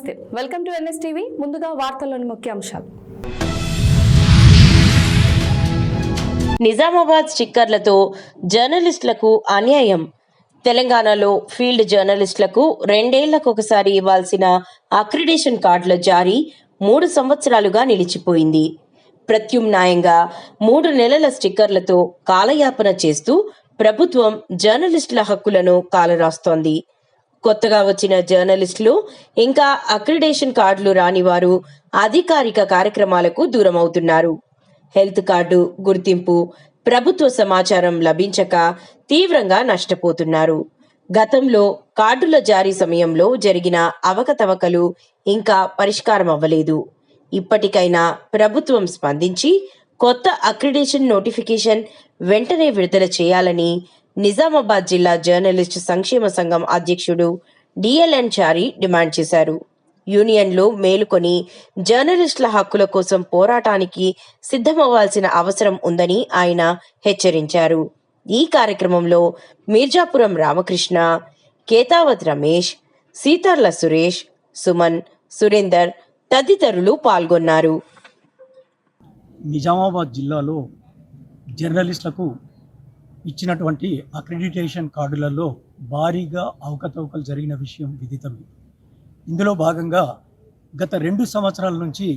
నమస్తే, welcome to NS TV. ముందుగా వార్తల్లోని ముఖ్యాంశాలు. నిజామాబాద్ స్టిక్కర్లతో జర్నలిస్టులకు అన్యాయం. తెలంగాణలో ఫీల్డ్ జర్నలిస్టులకు 2 ఏళ్లకొకసారి ఇవ్వాల్సిన అక్రిడేషన్ కార్డుల జారీ 3 సంవత్సరాలుగా నిలిచిపోయింది. ప్రత్యామ్నాయంగా 3 నెలల స్టిక్కర్లతో కాలయాపన చేస్తూ ప్రభుత్వం జర్నలిస్టుల హక్కులను కాలరాస్తోంది. కొత్తగా వచ్చిన జర్నలిస్టులు ఇంకా అక్రిడేషన్ కార్డులు రాని వారు అధికారిక కార్యక్రమాలకు దూరమవుతున్నారు. హెల్త్ కార్డు, గుర్తింపు, ప్రభుత్వ సమాచారం లభించక తీవ్రంగా నష్టపోతున్నారు. గతంలో కార్డుల జారీ సమయంలో జరిగిన అవకతవకలు ఇంకా పరిష్కారం అవ్వలేదు. ఇప్పటికైనా ప్రభుత్వం స్పందించి కొత్త అక్రిడేషన్ నోటిఫికేషన్ వెంటనే విడుదల చేయాలని నిజామాబాద్ జిల్లా జర్నలిస్టు సంక్షేమ సంఘం అధ్యక్షుడు డిఎల్ఎన్ చారి డిమాండ్ చేశారు. యూనియన్లు మేలుకొని జర్నలిస్టుల హక్కుల కోసం పోరాటానికి సిద్ధమవ్వాల్సిన అవసరం ఉందని ఆయన హెచ్చరించారు. ఈ కార్యక్రమంలో మీర్జాపురం రామకృష్ణ, కేతావత్ రమేష్, సీతార్ల సురేష్, సుమన్, సురేందర్ తదితరులు పాల్గొన్నారు. నిజామాబాద్ జిల్లాలో జర్నలిస్టులకు ఇచ్చినటువంటి అక్రిడిటేషన్ కార్డులలో భారీగా అవకతవకలు జరిగిన విషయం విదితమే. ఇందులో భాగంగా గత 2 సంవత్సరాల నుంచి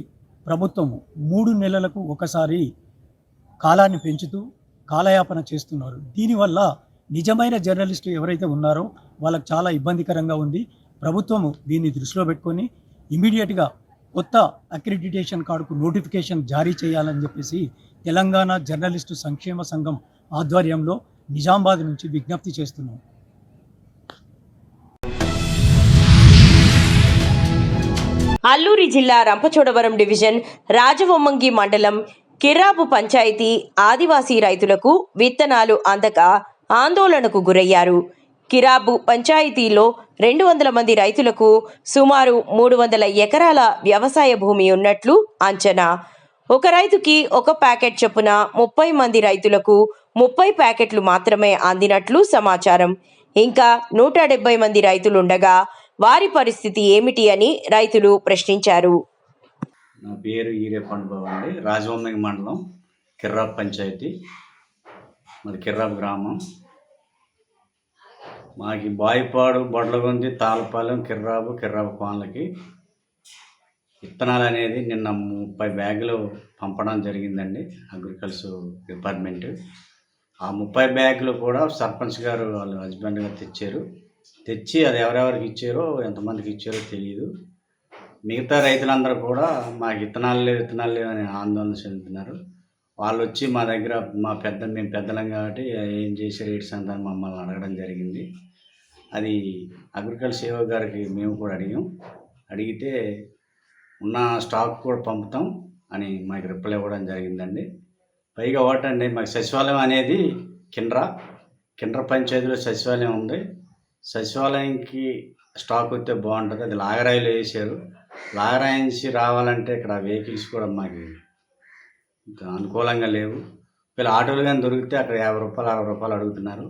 ప్రభుత్వం 3 నెలలకు ఒకసారి కాలాన్ని పెంచుతూ కాలయాపన చేస్తున్నారు. దీనివల్ల నిజమైన జర్నలిస్టు ఎవరైతే ఉన్నారో వాళ్ళకు చాలా ఇబ్బందికరంగా ఉంది. ప్రభుత్వం దీన్ని దృష్టిలో పెట్టుకొని ఇమీడియట్గా కొత్త అక్రిడిటేషన్ కార్డుకు నోటిఫికేషన్ జారీ చేయాలని చెప్పేసి తెలంగాణ జర్నలిస్టు సంక్షేమ సంఘం ఆధ్వర్యంలో నిజామాబాద్ నుంచి విజ్ఞప్తి చేస్తున్నాం. అల్లూరి జిల్లా రంపచోడవరం డివిజన్ రాజవొమ్మంగి మండలం కిర్రాపు పంచాయతీ ఆదివాసీ రైతులకు విత్తనాలు అందక ఆందోళనకు గురయ్యారు. కిరాబు పంచాయతీలో 200 మంది రైతులకు సుమారు 300 ఎకరాల వ్యవసాయ భూమి ఉన్నట్లు అంచనా. ఒక రైతుకి 1 ప్యాకెట్ చొప్పున 30 మంది రైతులకు 30 ప్యాకెట్లు మాత్రమే అందినట్లు సమాచారం. ఇంకా 170 మంది రైతులుండగా వారి పరిస్థితి ఏమిటి అని రైతులు ప్రశ్నించారు. నా పేరు ఈరేపండుబాబు అండి. రాజవొమ్మంగి మండలం కిర్రాపు పంచాయతీ, మరి కిర్రాపు గ్రామం. మాకు బాయిపాడు, బొడ్లగొంది, తాళపాలెం, కిర్రాపు కోనలకి విత్తనాలు అనేది నిన్న 30 బ్యాగులు పంపడం జరిగిందండి అగ్రికల్చర్ డిపార్ట్మెంట్. ఆ 30 బ్యాగులు కూడా సర్పంచ్ గారు వాళ్ళ హస్బెండ్ గారు తెచ్చి అది ఎవరెవరికి ఇచ్చారో ఎంతమందికి ఇచ్చారో తెలియదు. మిగతా రైతులందరూ కూడా మాకు విత్తనాలు లేవు అని ఆందోళన చెందుతున్నారు. వాళ్ళు వచ్చి మా దగ్గర మేము పెద్దలం కాబట్టి ఏం చేశారు ఏంటి సంతానం మమ్మల్ని అడగడం జరిగింది. అది అగ్రికల్చర్ సేవ గారికి మేము కూడా అడిగితే ఉన్న స్టాక్ కూడా పంపుతాం అని మాకు రిప్లై ఇవ్వడం జరిగిందండి. పైగా ఒకటండి, మాకు సచివాలయం అనేది కిండ్ర పంచాయతీలో సచివాలయం ఉంది. సచివాలయంకి స్టాక్ వస్తే బాగుంటుంది. అది లాగరాయిలో వేసారు. లాగరాయించి రావాలంటే ఇక్కడ వెహికల్స్ కూడా మాకు అనుకూలంగా లేవు. వీళ్ళు ఆటోలు కానీ దొరికితే అక్కడ 50 రూపాయలు 60 రూపాయలు అడుగుతున్నారు.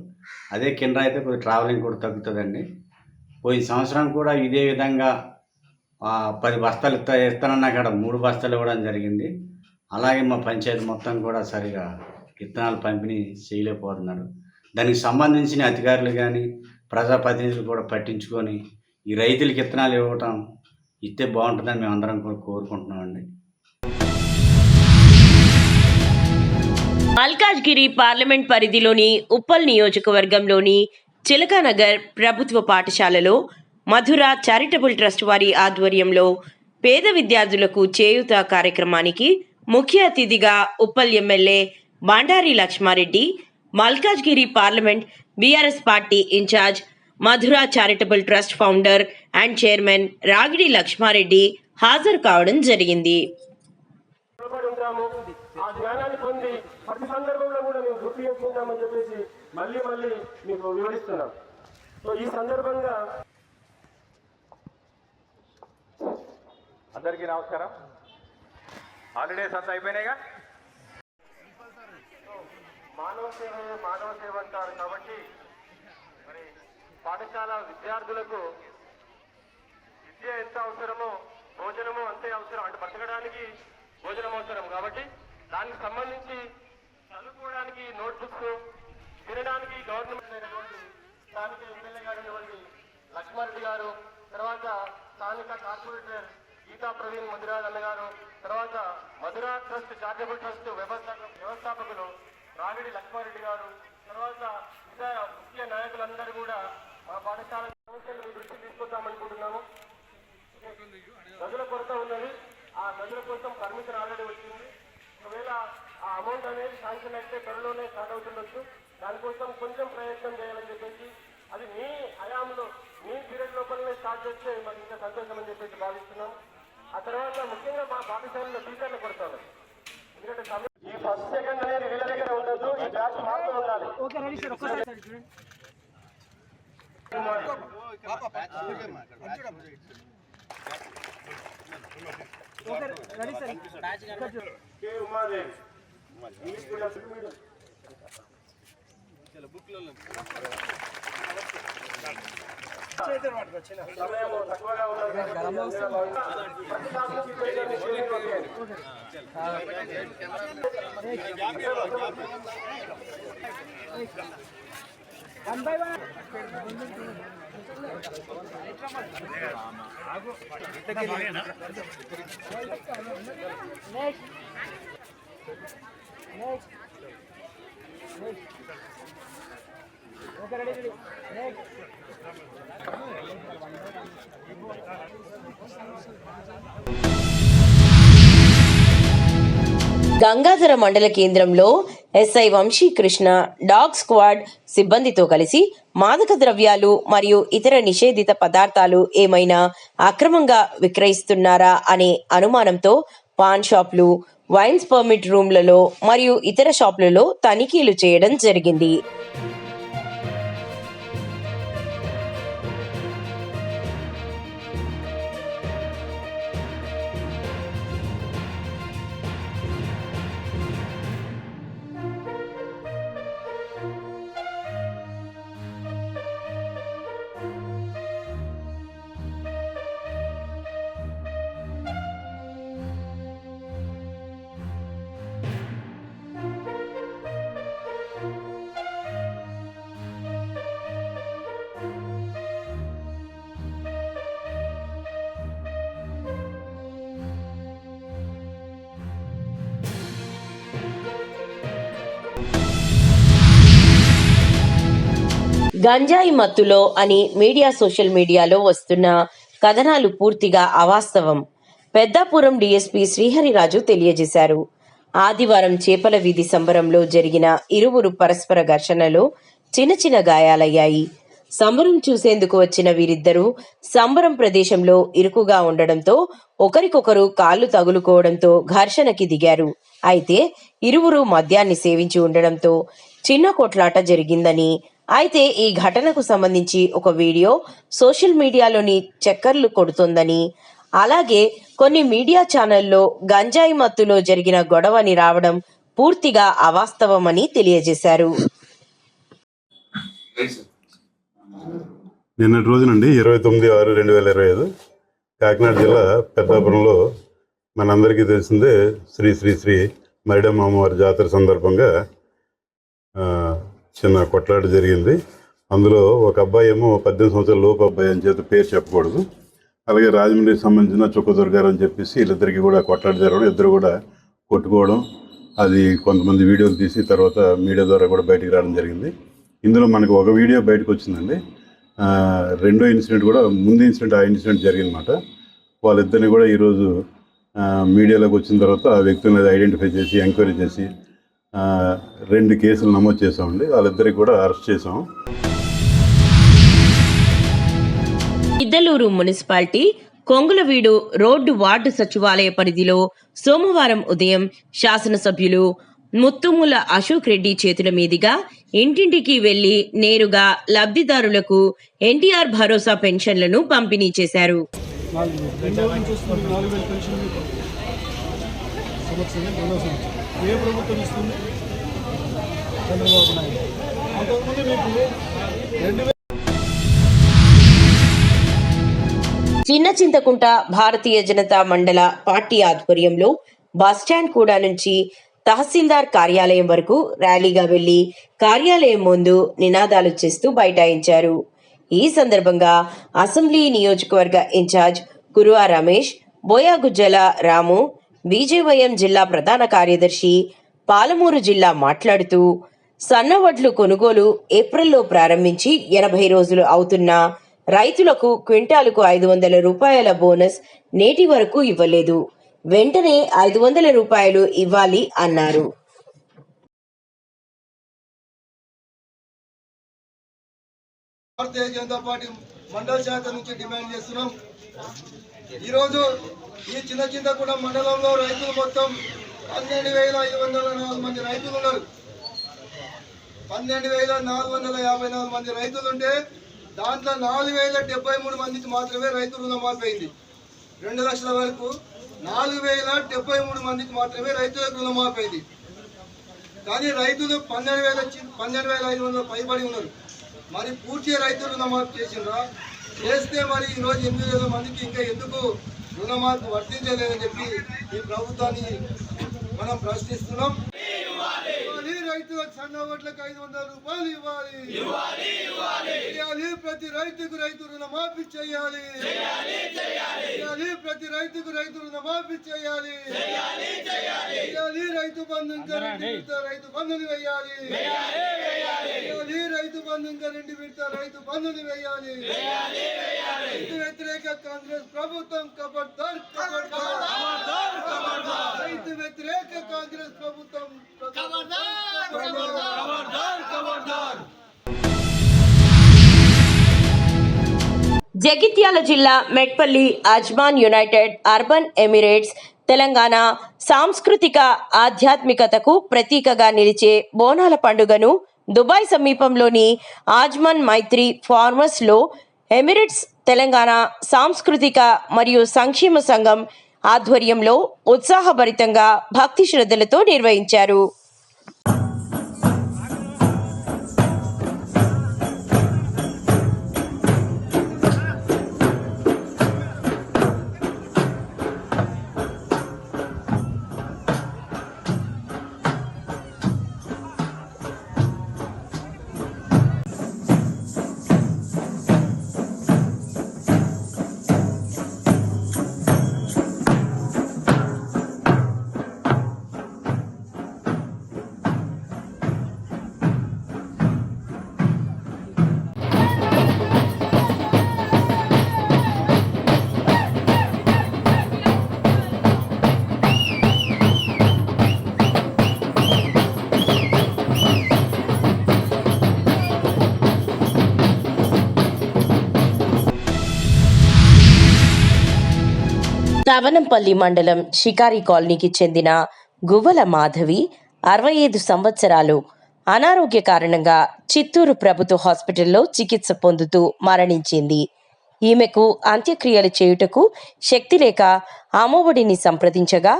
అదే కిండ్ర అయితే కొద్దిగా ట్రావెలింగ్ కూడా తగ్గుతుందండి. పోయిన సంవత్సరం కూడా ఇదే విధంగా 10 బస్తాలు ఇస్తానన్నా అక్కడ 3 బస్తాలు ఇవ్వడం జరిగింది. అలాగే మా పంచాయతీ మొత్తం కూడా సరిగా విత్తనాలు పంపిణీ చేయలేకపోతున్నారు. దానికి సంబంధించిన అధికారులు కానీ ప్రజాప్రతినిధులు కూడా పట్టించుకొని ఈ రైతులకి విత్తనాలు ఇస్తే బాగుంటుందని మేము అందరం కూడా కోరుకుంటున్నామండి. మల్కాజ్గిరి పార్లమెంట్ పరిధిలోని ఉప్పల్ నియోజకవర్గంలోని చిలకానగర్ ప్రభుత్వ పాఠశాలలో మధుర చారిటబుల్ ట్రస్ట్ వారి ఆధ్వర్యంలో పేద విద్యార్థులకు చేయూత కార్యక్రమానికి ముఖ్య అతిథిగా Uppal MLA Bandari Lakshma Reddy, Malkajgiri parliament BRS party in charge, Madhura charitable trust founder and chairman Ragidi Lakshma Reddy హాజరు కావడం జరిగింది. ప్రతి సందర్భంలో కూడా మేము గుర్తు చేసుకుంటామని చెప్పేసి మళ్ళీ మీకు వివరిస్తున్నాం. సో ఈ సందర్భంగా అందరికీ నమస్కారం. హాలిడేస్ అంతా అయిపోయినాయిగా. మానవ సేవ అంటారు కాబట్టి మరి పాఠశాల విద్యార్థులకు విద్య ఎంత అవసరమో భోజనము అంతే అవసరం. అంటే బతకడానికి భోజనం అవసరం కాబట్టి దానికి సంబంధించి చదువుకోవడానికి నోట్బుక్స్, తినడానికి గవర్నమెంట్ అయినటువంటి స్థానిక ఎమ్మెల్యే గారు లక్ష్మారెడ్డి గారు, తర్వాత స్థానిక కార్పొరేటర్ గీతా ప్రవీణ్ మధురాజ్ అన్న గారు, తర్వాత మధురా ట్రస్ట్ చారిటబుల్ ట్రస్ట్ వ్యవస్థాపకులు రాగిడి లక్ష్మారెడ్డి గారు, తర్వాత ఇతర ముఖ్య నాయకులందరూ కూడా మా పాఠశాల సమస్యలు మీ దృష్టికి తీసుకొద్దామనుకుంటున్నాము. గదుల కొరత ఉన్నది. ఆ గదుల కోసం పర్మిషన్ ఆల్రెడీ వచ్చింది. ఒకవేళ ఆ అమౌంట్ అనేది శాంక్షన్ అయితే త్వరలోనే స్టార్ట్ అవుతుండొచ్చు. దానికోసం కొంచెం ప్రయత్నం చేయాలని చెప్పేసి, అది మీ హయాంలో మీ పీరియడ్ లోపలనే స్టార్ట్ చేస్తే మాకు ఇంకా సంతోషం అని చెప్పేసి భావిస్తున్నాం. ఆ తర్వాత ముఖ్యంగా మా పాఠశాలలో టీచర్లు కొడతారు. ఎందుకంటే ఈ ఫస్ట్ సెకండ్ అనేది వీళ్ళ దగ్గర ఉండదు, ఈ బ్యాచ్ మాత్రం ఉండాలి. సమయం తక్కువగా గంగాధర మండల కేంద్రంలో ఎస్ఐ వంశీకృష్ణ డాగ్ స్క్వాడ్ సిబ్బందితో కలిసి మాదక ద్రవ్యాలు మరియు ఇతర నిషేధిత పదార్థాలు ఏమైనా అక్రమంగా విక్రయిస్తున్నారా అనే అనుమానంతో పాన్ షాపులు, వైన్స్ పర్మిట్ రూమ్లలో మరియు ఇతర షాపులలో తనిఖీలు చేయడం జరిగింది. గంజాయి మత్తులో అని సోషల్ మీడియాలో వస్తున్న కథనాలు పూర్తిగా అవాస్తవం. పెద్దాపురం డీఎస్పీ శ్రీహరిరాజు తెలియజేశారు. ఆదివారం చేపల వీధి సంబరంలో జరిగిన ఇరువురు పరస్పర ఘర్షణలో చిన్న గాయాలయ్యాయి. సంబరం చూసేందుకు వచ్చిన వీరిద్దరూ సంబరం ప్రదేశంలో ఇరుకుగా ఉండడంతో ఒకరికొకరు కాళ్లు తగులుకోవడంతో ఘర్షణకి దిగారు. అయితే ఇరువురు మద్యాన్ని సేవించి ఉండడంతో చిన్న కొట్లాట జరిగిందని, అయితే ఈ ఘటనకు సంబంధించి ఒక వీడియో సోషల్ మీడియాలోని చక్కర్లు కొడుతోందని, అలాగే కొన్ని మీడియా ఛానల్లో గంజాయి మత్తులో జరిగిన గొడవని రావడం పూర్తిగా అవాస్తవమని తెలియజేశారు. నిన్నటి రోజు నుండి 29/6/2025 కాకినాడ జిల్లా పెద్దాపురంలో మనందరికీ తెలిసిందే శ్రీ శ్రీ శ్రీ మరిడమ్మ అమ్మవారి జాతర సందర్భంగా చిన్న కొట్లాట జరిగింది. అందులో ఒక అబ్బాయి ఏమో 18 సంవత్సరాల లోపు అబ్బాయి అని చేత పేరు చెప్పకూడదు, అలాగే రాజమండ్రికి సంబంధించిన చుక్కదుర్గ గారు అని చెప్పేసి వీళ్ళిద్దరికి కూడా కొట్లాట జరగడం, ఇద్దరు కూడా కొట్టుకోవడం, అది కొంతమంది వీడియోలు తీసి తర్వాత మీడియా ద్వారా కూడా బయటికి రావడం జరిగింది. ఇందులో మనకు ఒక వీడియో బయటకు వచ్చిందండి. రెండో ఇన్సిడెంట్ కూడా ముందు ఇన్సిడెంట్ ఆ ఇన్సిడెంట్ జరిగిందన్నమాట. వాళ్ళిద్దరిని కూడా ఈరోజు మీడియాలోకి వచ్చిన తర్వాత ఆ వ్యక్తులను ఐడెంటిఫై చేసి ఎంక్వైరీ చేసి 2 కేసులు నమోదు చేసామండి. వాళ్ళిద్దరికి కూడా అరెస్ట్ చేసాం. ఇద్దలూరు మున్సిపాలిటీ కొంగులవీడు రోడ్డు వార్డు సచివాలయ పరిధిలో సోమవారం ఉదయం శాసనసభ్యులు ముత్తుముల అశోక్ రెడ్డి చేతుల మీదుగా ఇంటింటికి వెళ్లి నేరుగా లబ్ధిదారులకు ఎన్టీఆర్ భరోసా పెన్షన్లను పంపిణీ చేశారు. ఏ ప్రభుత్వం ఇస్తుంది? చంద్రబాబు నాయుడు. అంతకుముందు మీకు చిన్న చింతకుంట భారతీయ జనతా మండల పార్టీ ఆధ్వర్యంలో బస్టాండ్ కూడా నుంచి తహసీల్దార్ కార్యాలయం వరకు ర్యాలీగా వెళ్లి కార్యాలయం ముందు నినాదాలు చేస్తూ బైఠాయించారు. ఈ సందర్భంగా అసెంబ్లీ నియోజకవర్గ ఇన్ఛార్జ్ కురువా రమేష్, బోయాగుజ్జల రాము, బీజేవైఎం జిల్లా ప్రధాన కార్యదర్శి పాలమూరు జిల్లా మాట్లాడుతూ సన్నవడ్లు కొనుగోలు ఏప్రిల్లో ప్రారంభించి 80 రోజులు అవుతున్నా రైతులకు క్వింటాలుకు 500 రూపాయల బోనస్ నేటి వరకు ఇవ్వలేదు. వెంటనే 500 రూపాయలు ఇవ్వాలి అన్నారు. భారతీయ జనతా పార్టీ మండల శాఖ నుంచి డిమాండ్ చేస్తున్నాం. ఈరోజు ఈ చిన్న చింతకుంట మండలంలో రైతులు మొత్తం 12,504 మంది రైతులు ఉన్నారు. 12,454 మంది రైతులు ఉంటే దాంట్లో 4,073 మందికి మాత్రమే రైతు రుణమాఫీ అయింది. 2 లక్షల వరకు 4,073 మందికి మాత్రమే రైతులకు రుణమాఫీ అయింది. కానీ రైతులు 12,500 పైబడి ఉన్నారు. మరి పూర్తి రైతులు రుణమాఫీ చేసిండ్రా? చేస్తే మరి ఈరోజు 8,000 మందికి ఇంకా ఎందుకు రుణమాఫీ వర్తించలేదని చెప్పి ఈ ప్రభుత్వాన్ని మనం ప్రశ్నిస్తున్నాం. రైతులకు సన్న వడ్లకు 500 రూపాయలు ఇవ్వాలి. ప్రతి రైతుకు రైతు రుణమాఫీ చేయాలి. ప్రతి రైతుకు రైతు రుణమాఫీ చేయాలి. రైతు బంధు ఇంకా 2 విడత రైతు బంధుని వేయాలి. రైతు బంధు ఇంకా 2 విడత రైతు బంధుని వేయాలి. రైతు వ్యతిరేక కాంగ్రెస్ ప్రభుత్వం ఖబర్దార్, రైతు వ్యతిరేక కాంగ్రెస్ ప్రభుత్వం జగిత్యాల జిల్లా Metpally Ajman united Arab Emirates Telangana సాంస్కృతిక ఆధ్యాత్మికతకు ప్రతీకగా నిలిచే బోనాల పండుగను దుబాయ్ సమీపంలోని ఆజ్మాన్ మైత్రి ఫార్మర్స్ లో ఎమిరేట్స్ తెలంగాణ సాంస్కృతిక మరియు సంక్షేమ సంఘం ఆధ్వర్యంలో ఉత్సాహభరితంగా భక్తి శ్రద్ధలతో నిర్వహించారు. తవనంపల్లి మండలం షికారి కాలనీకి చెందిన గువ్వల మాధవి 65 సంవత్సరాలు అనారోగ్య కారణంగా చిత్తూరు ప్రభుత్వ హాస్పిటల్లో చికిత్స పొందుతూ మరణించింది. ఈమెకు అంత్యక్రియలు చేయుటకు శక్తి లేక అమ్మఒడిని సంప్రదించగా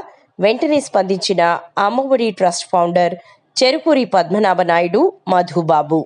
వెంటనే స్పందించిన అమ్మఒడి ట్రస్ట్ ఫౌండర్ చెరుకూరి పద్మనాభ నాయుడు మధుబాబు.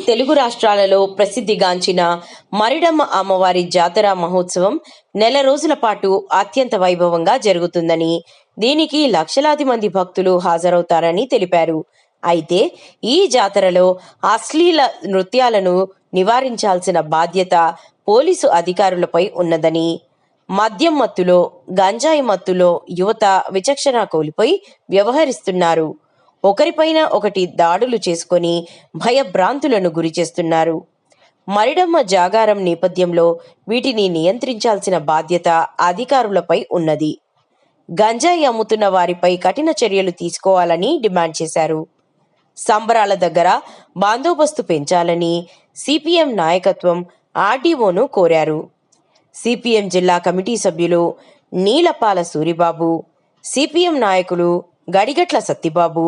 తెలుగు రాష్ట్రాలలో ప్రసిద్ధిగాంచిన మరిడమ్మ అమ్మవారి జాతర మహోత్సవం నెల రోజుల పాటు అత్యంత వైభవంగా జరుగుతుందని, దీనికి లక్షలాది మంది భక్తులు హాజరవుతారని తెలిపారు. అయితే ఈ జాతరలో అశ్లీల నృత్యాలను నివారించాల్సిన బాధ్యత పోలీసు అధికారులపై ఉన్నదని, మద్యం మత్తులో, గంజాయి మత్తులో యువత విచక్షణ కోల్పోయి వ్యవహరిస్తున్నారు. ఒకరిపైన ఒకటి దాడులు చేసుకొని భయభ్రాంతులను గురి చేస్తున్నారు. మరిడమ్మ జాగారం నేపథ్యంలో వీటిని నియంత్రించాల్సిన బాధ్యత అధికారులపై ఉన్నది. గంజాయి అమ్ముతున్న వారిపై కఠిన చర్యలు తీసుకోవాలని డిమాండ్ చేశారు. సంబరాల దగ్గర బందోబస్తు పెంచాలని సిపిఎం నాయకత్వం ఆర్డీఓను కోరారు. సిపిఎం జిల్లా కమిటీ సభ్యులు నీలపాల సూరిబాబు, సిపిఎం నాయకులు గడిగట్ల సత్తిబాబు,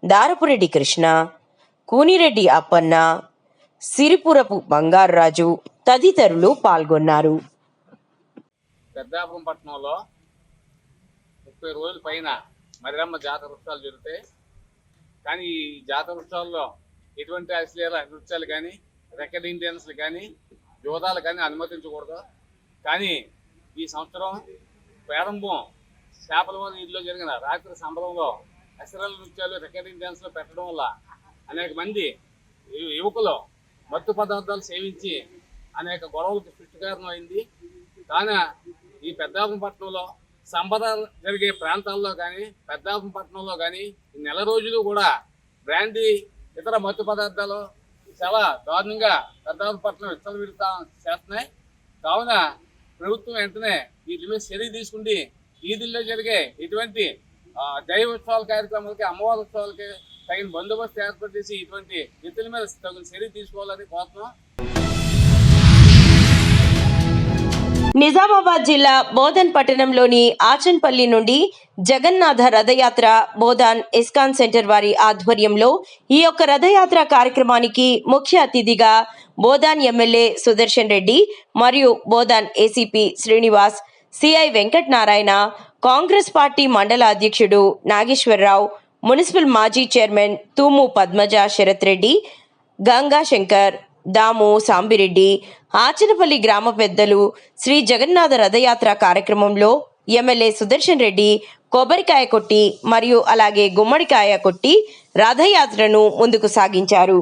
దారపురెడ్డి కృష్ణ, కూనిరెడ్డి అప్పన్న, సిరిపురపు బంగారాజు తదితరులు పాల్గొన్నారు. పెద్దాపురం పట్టణంలో 30 రోజుల పైన మరిడమ్మ జాతర ఉత్సవాలు జరుగుతాయి. కానీ ఈ జాతర ఉత్సవాల్లో ఎటువంటి అశ్లీల నృత్యాలు కానీ, రికార్డింగ్ డ్యాన్స్లు కానీ, జోదాలు కానీ అనుమతించకూడదు. కానీ ఈ సంవత్సరం ప్రారంభం చేపలమూరి వీధిలో జరిగిన రాత్రి సంబరంలో అశ్లీల నృత్యాలు, రికార్డింగ్ డ్యాన్స్లు పెట్టడం వల్ల అనేక మంది యువకులు మత్తు పదార్థాలు సేవించి అనేక గొడవలకు సృష్టి కారణమైంది. కానీ ఈ పెద్దాపురం పట్టణంలో సంబరాలు జరిగే ప్రాంతాల్లో కానీ, పెద్దాపురం పట్టణంలో కానీ ఈ నెల రోజులు కూడా బ్రాండీ, ఇతర మత్తు పదార్థాలు చాలా దారుణంగా పెద్దాపురం పట్టణం విచ్చలవిడతా చేస్తున్నాయి. కావున ప్రభుత్వం వెంటనే వీటి మీద చర్య తీసుకుంటే వీధుల్లో జరిగే ఇటువంటి దైవ ఉత్సవాల కార్యక్రమాలకి, అమ్మవారి ఉత్సవాలకి తగిన బందోబస్తు ఏర్పాటు చేసి ఇటువంటి వ్యక్తుల మీద తగిన చర్య తీసుకోవాలని కోరుతున్నాం. నిజామాబాద్ జిల్లా బోధన్ పట్టణంలోని ఆచన్పల్లి నుండి జగన్నాథ రథయాత్ర బోధాన్ ఇస్కాన్ సెంటర్ వారి ఆధ్వర్యంలో ఈ యొక్క రథయాత్ర కార్యక్రమానికి ముఖ్య అతిథిగా బోధాన్ ఎమ్మెల్యే సుదర్శన్ రెడ్డి మరియు Bodhan ACP Srinivas, CI Venkat Narayana, Congress party మండల అధ్యక్షుడు నాగేశ్వరరావు, మున్సిపల్ మాజీ చైర్మన్ తూము పద్మజ శరత్ రెడ్డి, గంగా శంకర్, దాము సాంబిరెడ్డి, ఆచనపల్లి గ్రామ పెద్దలు శ్రీ జగన్నాథ రథయాత్ర కార్యక్రమంలో ఎమ్మెల్యే సుదర్శన్ రెడ్డి కొబ్బరికాయ కొట్టి మరియు అలాగే గుమ్మడికాయ కొట్టి రథయాత్రను ముందుకు సాగించారు.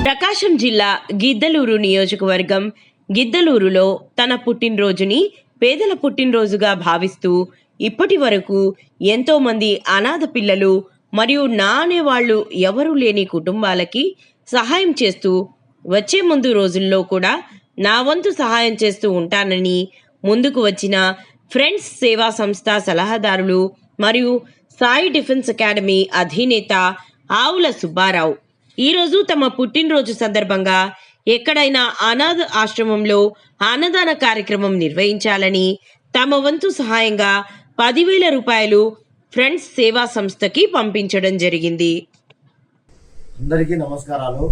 ప్రకాశం జిల్లా గిద్దలూరు నియోజకవర్గం గిద్దలూరులో తన పుట్టినరోజుని పేదల పుట్టినరోజుగా భావిస్తూ ఇప్పటి వరకు ఎంతో మంది అనాథ పిల్లలు మరియు నా అనేవాళ్ళు ఎవరూ లేని కుటుంబాలకి సహాయం చేస్తూ వచ్చే ముందు రోజుల్లో కూడా నా వంతు సహాయం చేస్తూ ఉంటానని ముందుకు వచ్చిన ఫ్రెండ్స్ సేవా సంస్థ సలహాదారులు మరియు సాయి డిఫెన్స్ అకాడమీ అధినేత ఆవుల సుబ్బారావు ఈరోజు తమ పుట్టినరోజు సందర్భంగా ఎక్కడైనా అనాథ ఆశ్రమంలో అన్నదాన కార్యక్రమం నిర్వహించాలని తమ వంతు సహాయంగా 10,000 రూపాయలు ఫ్రెండ్స్ సేవా సంస్థకి పంపించడం జరిగింది. అందరికీ నమస్కారాలు.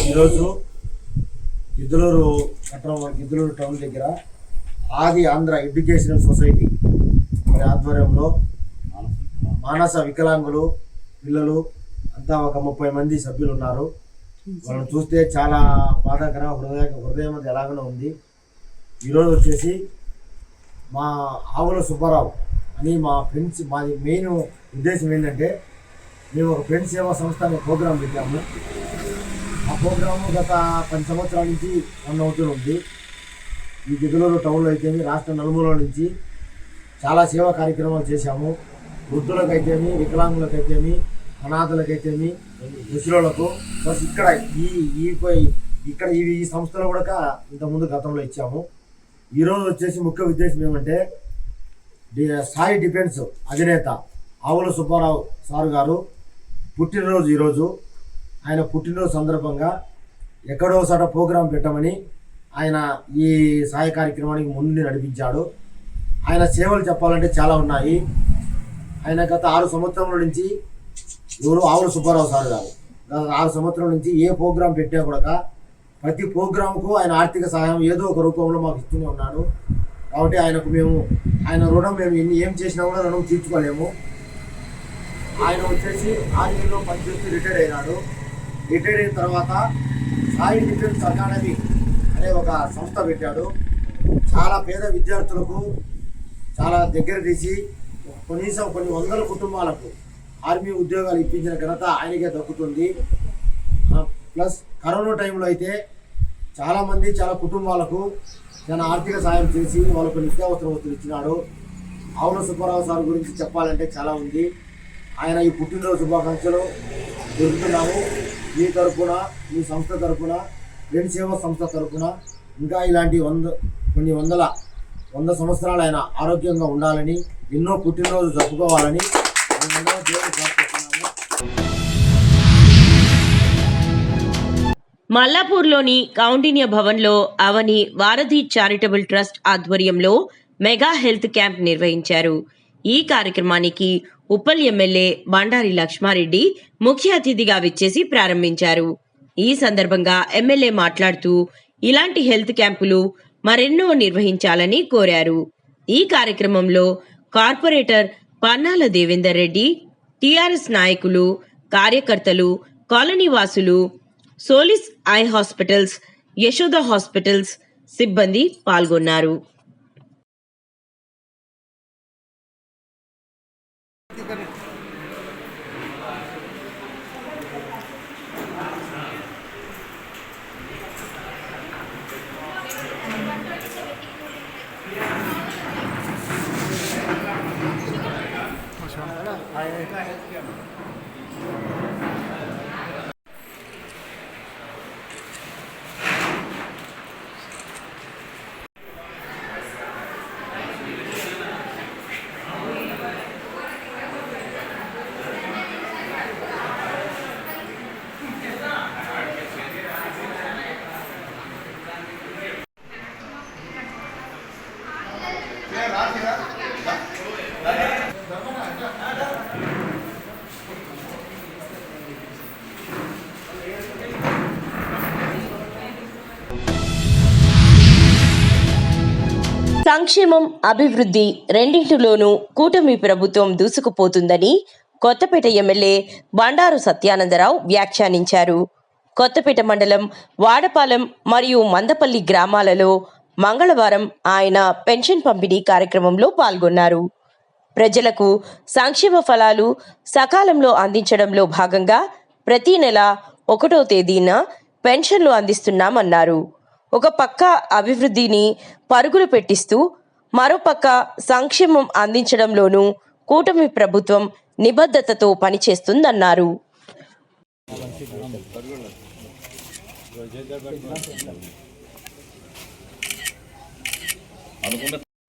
ఈరోజు గిద్దలూరు పట్టణం, గిద్దలూరు టౌన్ దగ్గర ఆది ఆంధ్ర ఎడ్యుకేషనల్ సొసైటీ వారి ఆధ్వర్యంలో మానస వికలాంగులు పిల్లలు అంతా ఒక 30 మంది సభ్యులు ఉన్నారు. వాళ్ళని చూస్తే చాలా బాధాకర హృదయం అది ఎలాగనో ఉంది. ఈరోజు వచ్చేసి మా ఆవుల సుబ్బారావు అని మా ఫ్రెండ్స్, మాది మెయిన్ ఉద్దేశం ఏంటంటే మేము ఒక ఫ్రెండ్స్ సేవా సంస్థ అనే ప్రోగ్రాం పెట్టాము. ఆ ప్రోగ్రాము గత 10 సంవత్సరాల నుంచి రన్ అవుతుంది. ఈ గిద్దలూరు టౌన్లో అయితేమి రాష్ట్ర నలుమూల నుంచి చాలా సేవా కార్యక్రమాలు చేశాము. వృద్ధులకైతేమి, వికలాంగులకైతేమి, అనాథులకైతేమి, ముసలోళ్లకు ప్లస్ ఇక్కడ ఈ సంస్థలో కూడా ఇంతకుముందు గతంలో ఇచ్చాము. ఈరోజు వచ్చేసి ముఖ్య ఉద్దేశం ఏమంటే సాయి డిఫెన్స్ అధినేత ఆవుల సుబ్బారావు సార్ గారు పుట్టినరోజు ఈరోజు. ఆయన పుట్టినరోజు సందర్భంగా ఎక్కడో చోట ప్రోగ్రాం పెట్టమని ఆయన ఈ సాయ కార్యక్రమానికి ముందు నడిపించాడు. ఆయన సేవలు చెప్పాలంటే చాలా ఉన్నాయి. ఆయన గత 6 సంవత్సరాల నుంచి ఆవుల సుబ్బారావు సార్ గారు గత 6 సంవత్సరాల నుంచి ఏ ప్రోగ్రాం పెట్టినా కూడా ప్రతి ప్రోగ్రాంకు ఆయన ఆర్థిక సహాయం ఏదో ఒక రూపంలో మాకు ఇస్తూనే ఉన్నాడు. కాబట్టి ఆయన రుణం మేము ఏం చేసినా కూడా రుణం తీర్చుకోలేము. ఆయన వచ్చేసి ఆర్మీలో పనిచేస్తూ రిటైర్ అయినాడు. రిటైర్ అయిన తర్వాత సాయి డిఫెన్స్ అకాడమీ అనే ఒక సంస్థ పెట్టాడు. చాలా పేద విద్యార్థులకు చాలా దగ్గర తీసి కనీసం కొన్ని వందల కుటుంబాలకు ఆర్మీ ఉద్యోగాలు ఇప్పించిన ఘనత ఆయనకే దక్కుతుంది. ప్లస్ కరోనా టైంలో అయితే చాలామంది చాలా కుటుంబాలకు చాలా ఆర్థిక సాయం చేసి వాళ్ళకు నిత్యావసర వస్తువులు ఇచ్చినాడు. ఆవుల సుబ్బారావు సార్ గురించి చెప్పాలంటే చాలా ఉంది. ఆయన ఈ పుట్టినరోజు శుభాకాంక్షలు జరుపుతున్నాము. మీ తరఫున, మీ సంస్థ తరఫున, ఫ్రెండ్ సేవా సంస్థ తరఫున ఇంకా ఇలాంటి 100 సంవత్సరాలు ఆయన ఆరోగ్యంగా ఉండాలని, ఎన్నో పుట్టినరోజు జరుపుకోవాలని మల్లాపూర్లోని కౌండిన్య భవన్లో అవని వారధి చారిటబుల్ ట్రస్ట్ ఆధ్వర్యంలో మెగా హెల్త్ క్యాంప్ నిర్వహించారు. ఈ కార్యక్రమానికి ఉప్పల్ ఎమ్మెల్యే బండారి లక్ష్మారెడ్డి ముఖ్య అతిథిగా విచ్చేసి ప్రారంభించారు. ఈ సందర్భంగా ఎమ్మెల్యే మాట్లాడుతూ ఇలాంటి హెల్త్ క్యాంపులు మరెన్నో నిర్వహించాలని కోరారు. ఈ కార్యక్రమంలో కార్పొరేటర్ పన్నాల దేవేందర్ రెడ్డి, టిఆర్ఎస్ నాయకులు, కార్యకర్తలు, కాలనీ వాసులు, సోలిస్ ఐ హాస్పిటల్స్, యశోద హాస్పిటల్స్ సిబ్బంది పాల్గొన్నారు. సంక్షేమం, అభివృద్ధి రెండింటిలోనూ కూటమి ప్రభుత్వం దూసుకుపోతుందని కొత్తపేట ఎమ్మెల్యే బండారు సత్యానందరావు వ్యాఖ్యానించారు. కొత్తపేట మండలం వాడపాలెం మరియు మందపల్లి గ్రామాలలో మంగళవారం ఆయన పెన్షన్ పంపిణీ కార్యక్రమంలో పాల్గొన్నారు. ప్రజలకు సంక్షేమ ఫలాలు సకాలంలో అందించడంలో భాగంగా ప్రతి నెల 1వ తేదీన పెన్షన్లు అందిస్తున్నామన్నారు. ఒక పక్క అభివృద్ధిని పరుగులు పెట్టిస్తూ మరోపక్క సంక్షేమం అందించడంలోనూ కూటమి ప్రభుత్వం నిబద్ధతతో పనిచేస్తుందన్నారు.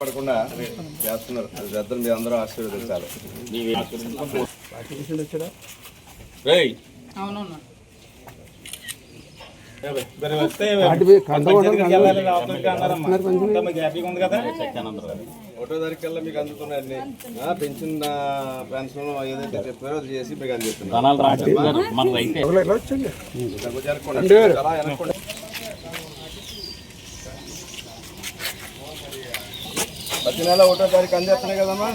పడకుండా చేస్తున్నారు. పెద్దలు మీ అందరూ ఆశీర్వదించాలి. ఒకటో తారీఖుల్లో మీకు అందుతున్నాయండి. పెన్షన్ ఏదైతే చెప్పారో అది చేసి మీకు అందిస్తున్నాం. ప్రతి నెల 1వ తారీఖు అందిస్తున్నాయి కదమ్మా.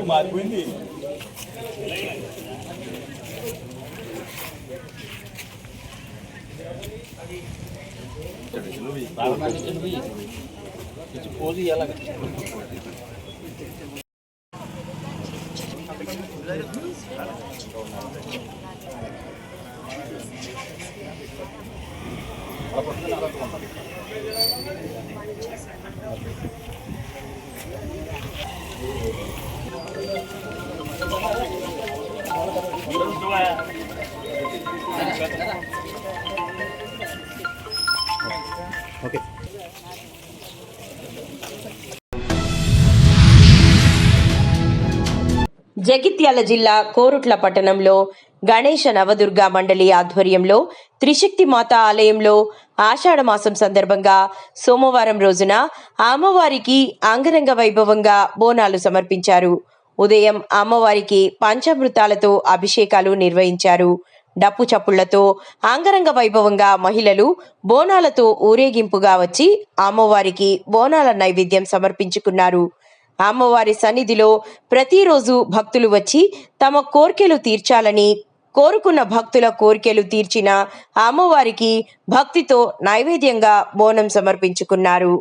మారిపోయింది. జగిత్యాల జిల్లా కోరుట్ల పట్టణంలో గణేశ నవదుర్గా మండలి ఆధ్వర్యంలో త్రిశక్తి మాత ఆలయంలో ఆషాఢమాసం సందర్భంగా సోమవారం రోజున అమ్మవారికి అంగరంగ వైభవంగా బోనాలు సమర్పించారు. ఉదయం అమ్మవారికి పంచామృతాలతో అభిషేకాలు నిర్వహించారు. డప్పు చప్పుళ్లతో అంగరంగ వైభవంగా మహిళలు బోనాలతో ఊరేగింపుగా వచ్చి అమ్మవారికి బోనాల నైవేద్యం సమర్పించుకున్నారు. అమ్మవారి సన్నిధిలో ప్రతిరోజు భక్తులు వచ్చి తమ కోర్కెలు తీర్చాలని కోరుకున్న భక్తుల కోరికలు తీర్చిన అమ్మవారికి భక్తితో నైవేద్యంగా బోనం సమర్పించుకున్నారు.